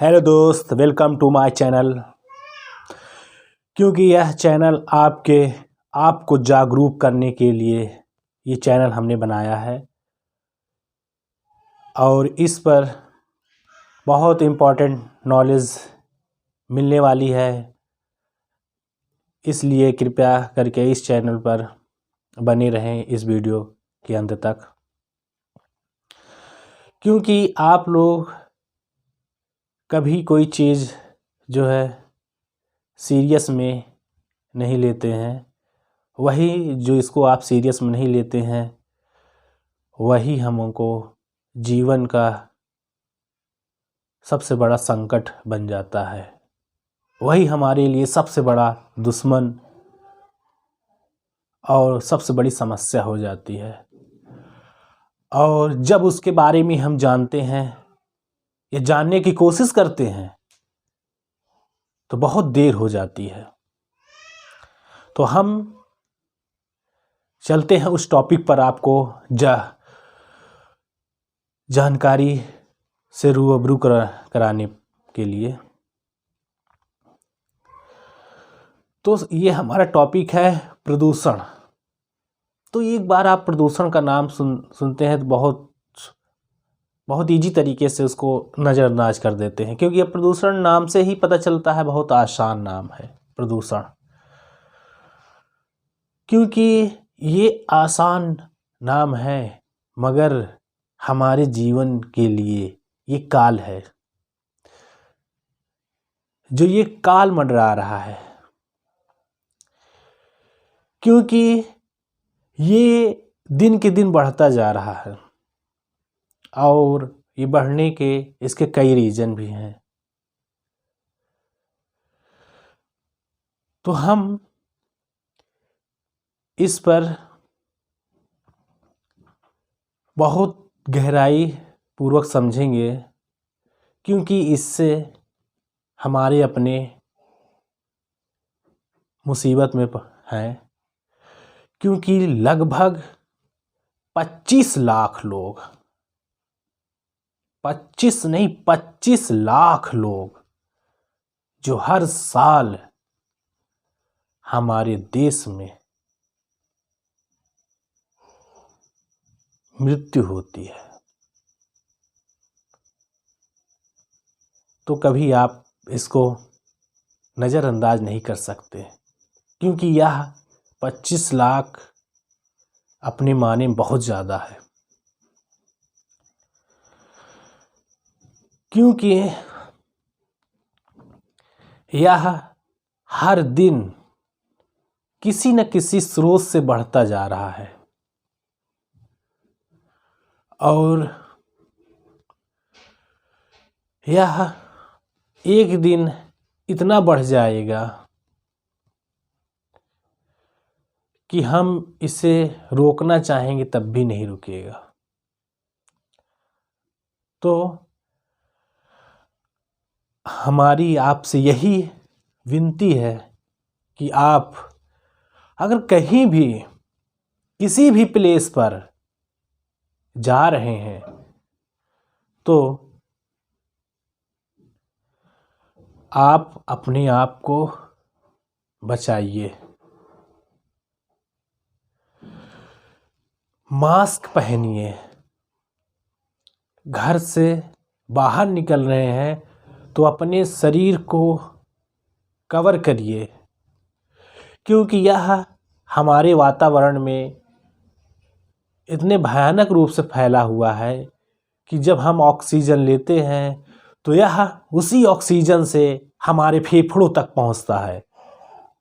Hello दोस्त, welcome to my channel. क्योंकि यह चैनल आपको जागरूक करने के लिए ये चैनल हमने बनाया है और इस पर बहुत इम्पोर्टेंट नॉलेज मिलने वाली है। इसलिए कृपया करके इस चैनल पर बने रहें इस वीडियो के अंत तक, क्योंकि आप लोग कभी कोई चीज़ जो है सीरियस में नहीं लेते हैं। वही जो इसको आप सीरियस में नहीं लेते हैं, वही हमको जीवन का सबसे बड़ा संकट बन जाता है। वही हमारे लिए सबसे बड़ा दुश्मन और सबसे बड़ी समस्या हो जाती है। और जब उसके बारे में हम जानते हैं या जानने की कोशिश करते हैं तो बहुत देर हो जाती है। तो हम चलते हैं उस टॉपिक पर आपको जानकारी से रूबरू कराने के लिए। तो ये हमारा टॉपिक है प्रदूषण। तो एक बार आप प्रदूषण का नाम सुनते हैं तो बहुत ईजी तरीके से उसको नज़रअंदाज कर देते हैं, क्योंकि ये प्रदूषण नाम से ही पता चलता है, बहुत आसान नाम है प्रदूषण। क्योंकि ये आसान नाम है मगर हमारे जीवन के लिए ये काल है, जो ये काल मंडरा रहा है। क्योंकि ये दिन के दिन बढ़ता जा रहा है और ये बढ़ने के इसके कई रीज़न भी हैं। तो हम इस पर बहुत गहराई पूर्वक समझेंगे, क्योंकि इससे हमारे अपने मुसीबत में हैं। क्योंकि लगभग 25 लाख लोग, 25 नहीं 25 लाख लोग जो हर साल हमारे देश में मृत्यु होती है। तो कभी आप इसको नज़रअंदाज नहीं कर सकते, क्योंकि यह 25 लाख अपने माने बहुत ज़्यादा है। क्योंकि यह हर दिन किसी न किसी स्रोत से बढ़ता जा रहा है और यह एक दिन इतना बढ़ जाएगा कि हम इसे रोकना चाहेंगे तब भी नहीं रुकेगा। तो हमारी आपसे यही विनती है कि आप अगर कहीं भी किसी भी प्लेस पर जा रहे हैं तो आप अपने आप को बचाइए। मास्क पहनिए। घर से बाहर निकल रहे हैं तो अपने शरीर को कवर करिए, क्योंकि यह हमारे वातावरण में इतने भयानक रूप से फैला हुआ है कि जब हम ऑक्सीजन लेते हैं तो यह उसी ऑक्सीजन से हमारे फेफड़ों तक पहुंचता है,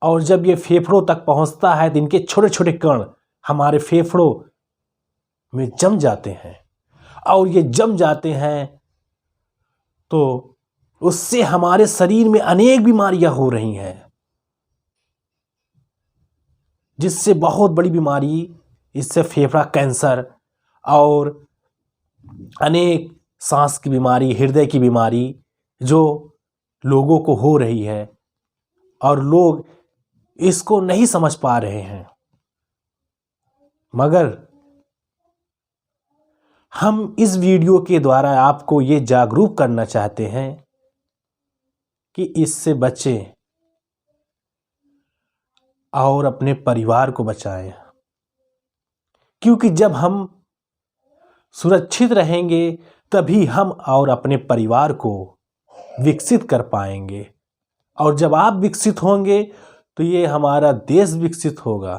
और जब ये फेफड़ों तक पहुंचता है तो इनके छोटे छोटे कण हमारे फेफड़ों में जम जाते हैं, और ये जम जाते हैं तो उससे हमारे शरीर में अनेक बीमारियां हो रही हैं, जिससे बहुत बड़ी बीमारी, इससे फेफड़ा कैंसर और अनेक सांस की बीमारी, हृदय की बीमारी जो लोगों को हो रही है और लोग इसको नहीं समझ पा रहे हैं। मगर हम इस वीडियो के द्वारा आपको ये जागरूक करना चाहते हैं कि इससे बचें और अपने परिवार को बचाएं। क्योंकि जब हम सुरक्षित रहेंगे तभी हम और अपने परिवार को विकसित कर पाएंगे, और जब आप विकसित होंगे तो ये हमारा देश विकसित होगा।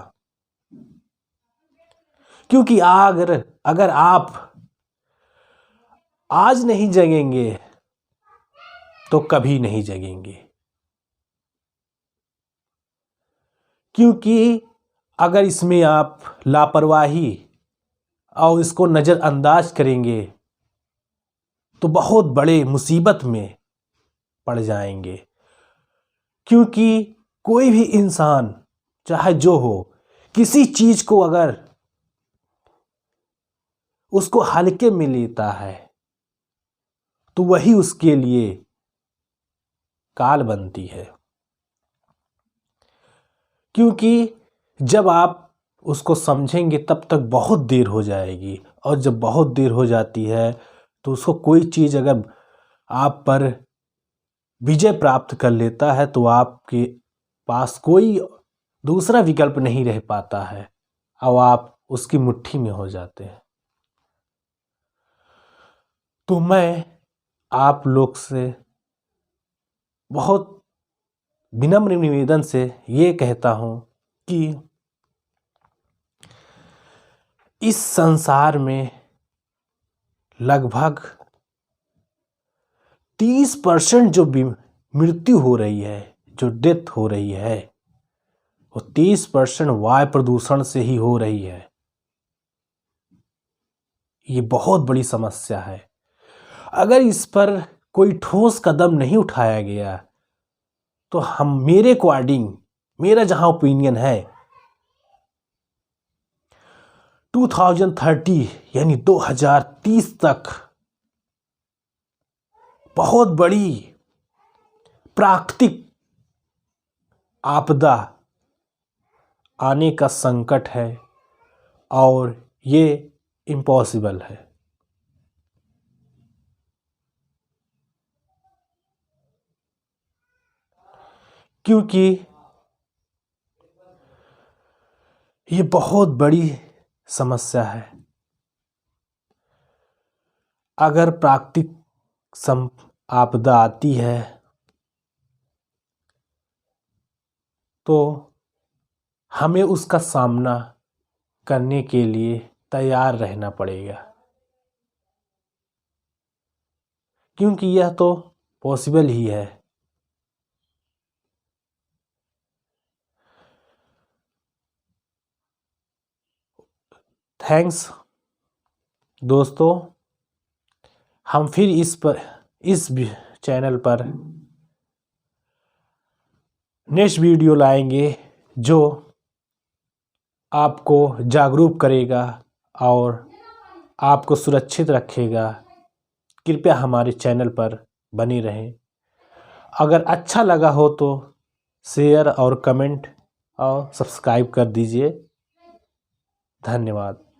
क्योंकि अगर आप आज नहीं जगेंगे तो कभी नहीं जगेंगे। क्योंकि अगर इसमें आप लापरवाही और इसको नज़रअंदाज करेंगे तो बहुत बड़े मुसीबत में पड़ जाएंगे। क्योंकि कोई भी इंसान चाहे जो हो, किसी चीज़ को अगर उसको हल्के में लेता है तो वही उसके लिए काल बनती है। क्योंकि जब आप उसको समझेंगे तब तक बहुत देर हो जाएगी, और जब बहुत देर हो जाती है तो उसको कोई चीज़ अगर आप पर विजय प्राप्त कर लेता है तो आपके पास कोई दूसरा विकल्प नहीं रह पाता है और आप उसकी मुट्ठी में हो जाते हैं। तो मैं आप लोग से बहुत विनम्र निवेदन से ये कहता हूँ कि इस संसार में लगभग 30% जो मृत्यु हो रही है, जो डेथ हो रही है, वो 30% वायु प्रदूषण से ही हो रही है। ये बहुत बड़ी समस्या है। अगर इस पर कोई ठोस कदम नहीं उठाया गया तो मेरे अकॉर्डिंग, मेरा जहां ओपिनियन है, 2030 यानी 2030 तक बहुत बड़ी प्राकृतिक आपदा आने का संकट है, और ये इम्पॉसिबल है। क्योंकि ये बहुत बड़ी समस्या है। अगर प्राकृतिक आपदा आती है तो हमें उसका सामना करने के लिए तैयार रहना पड़ेगा। क्योंकि यह तो पॉसिबल ही है। थैंक्स दोस्तों, हम फिर इस चैनल पर नेक्स्ट वीडियो लाएंगे जो आपको जागरूक करेगा और आपको सुरक्षित रखेगा। कृपया हमारे चैनल पर बने रहें। अगर अच्छा लगा हो तो शेयर और कमेंट और सब्सक्राइब कर दीजिए। धन्यवाद।